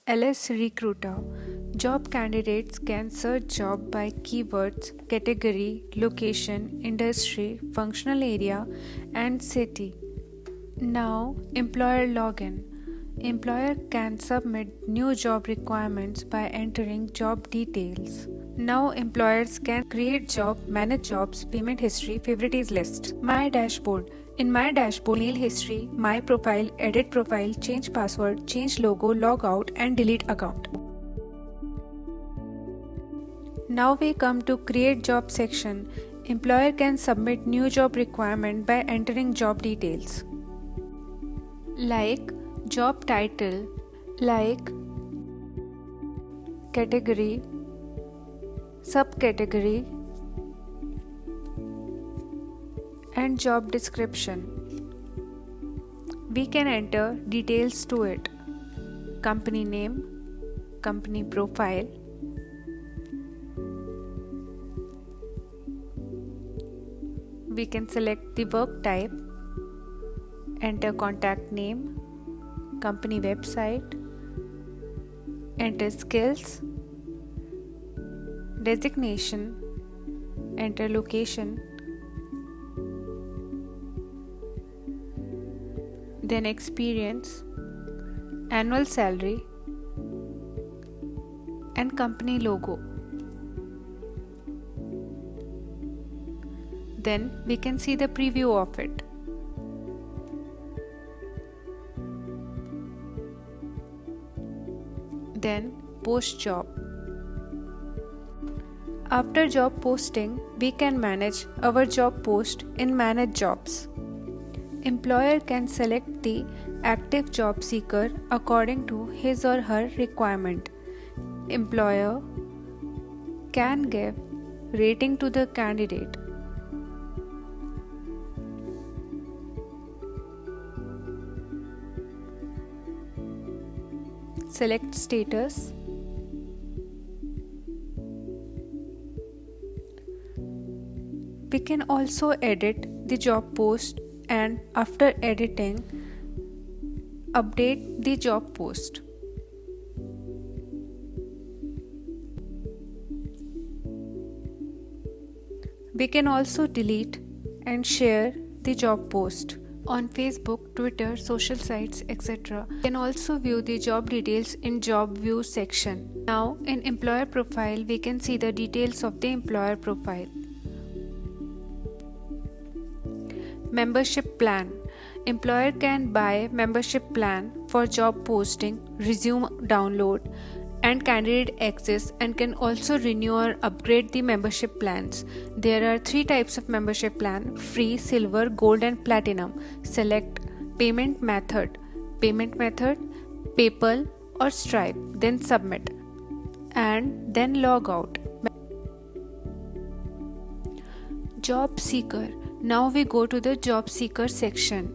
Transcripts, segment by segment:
LS Recruiter. Job candidates can search job by keywords, category, location, industry, functional area, and city. Now, employer login. Employer can submit new job requirements by entering job details. Now, employers can create job, manage jobs, payment history, favorites list. My dashboard. In my dashboard, mail history, my profile, edit profile, change password, change logo, log out, and delete account. Now we come to create job section. Employer can submit new job requirement by entering job details like job title, like category, subcategory, and job description. We can enter details to it: company name, company profile, we can select the work type, enter contact name, company website, enter skills, designation, enter location, then experience, annual salary, and company logo. Then we can see the preview of it. Then post job. After job posting, we can manage our job post in Manage Jobs. Employer can select the active job seeker according to his or her requirement. Employer can give rating to the candidate. Select status. We can also edit the job post, and after editing, update the job post. We can also delete and share the job post on Facebook, Twitter, social sites, etc. You can also view the job details in Job View section. Now, in Employer Profile, we can see the details of the employer profile. Membership plan. Employer can buy membership plan for job posting, resume download, and candidate access, and can also renew or upgrade the membership plans. There are 3 types of membership plan: free, silver, gold, and platinum. Select payment method. Payment method, PayPal or Stripe, then submit, and then log out. Job seeker. Now we go to the job seeker section.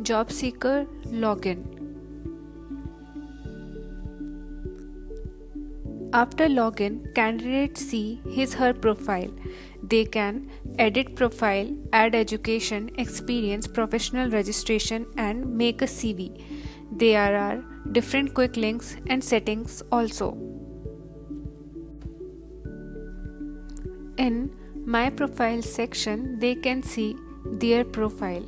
Job seeker login. After login, candidates see his/her profile. They can edit profile, add education, experience, professional registration, and make a CV. There are different quick links and settings also. In My Profile section, they can see their profile.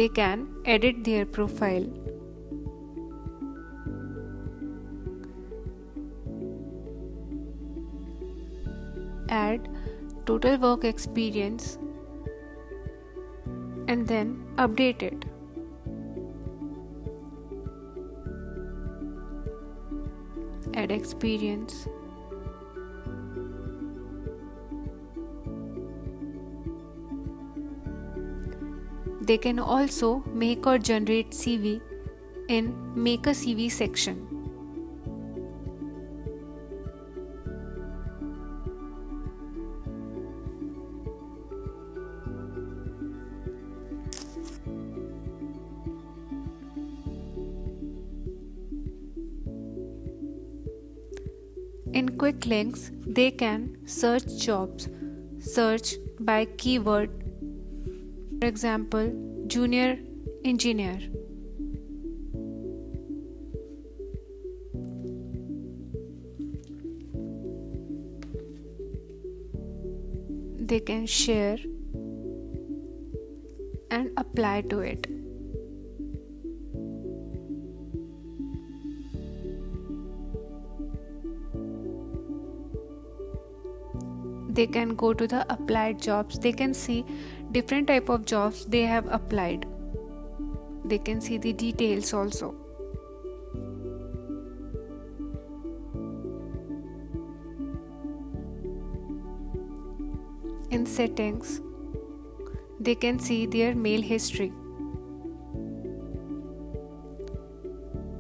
They can edit their profile. Add total work experience and then update it. Add experience. They can also make or generate CV in Make a CV section. In quick links, they can search jobs, search by keyword. For example, junior engineer. They can share and apply to it. They can go to the applied jobs. They can see different type of jobs they have applied. They can see the details also. In settings, they can see their mail history.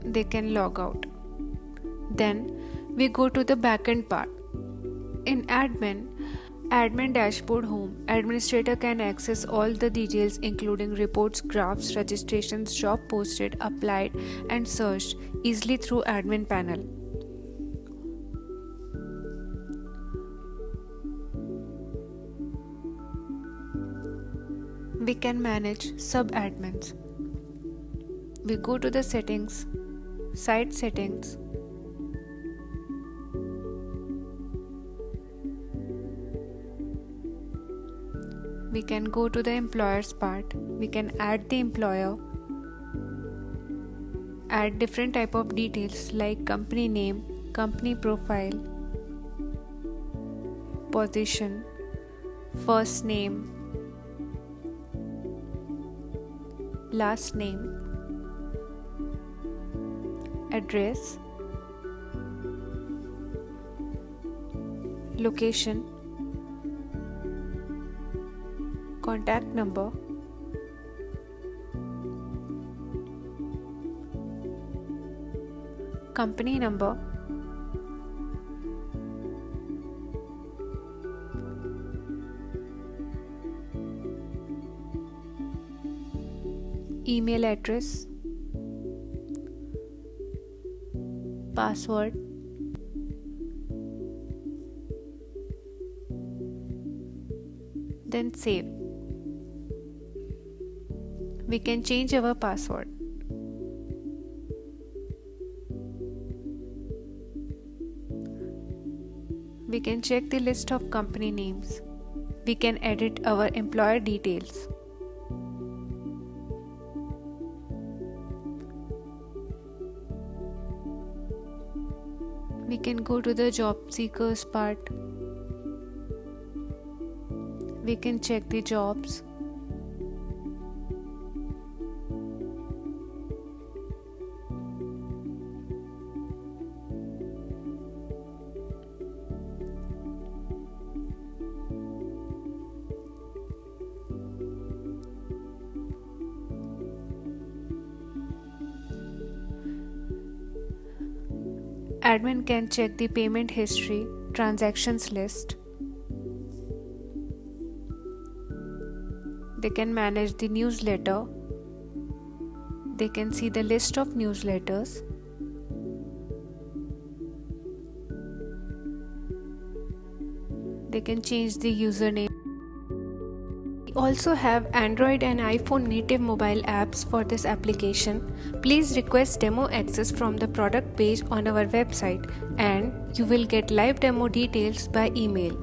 They can log out. Then we go to the backend part. In admin dashboard home, administrator can access all the details including reports, graphs, registrations, job posted, applied and searched easily through admin panel. We can manage sub-admins. We go to the settings, site settings. We can go to the employers part. We can add the employer, add different type of details like company name, company profile, position, first name, last name, address, location, contact number, company number, email address, password, then save. We can change our password. We can check the list of company names. We can edit our employer details. We can go to the job seekers part. We can check the jobs. Admin can check the payment history, transactions list. They can manage the newsletter. They can see the list of newsletters. They can change the username. We also have Android and iPhone native mobile apps for this application. Please request demo access from the product page on our website and you will get live demo details by email.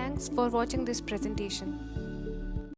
Thanks for watching this presentation.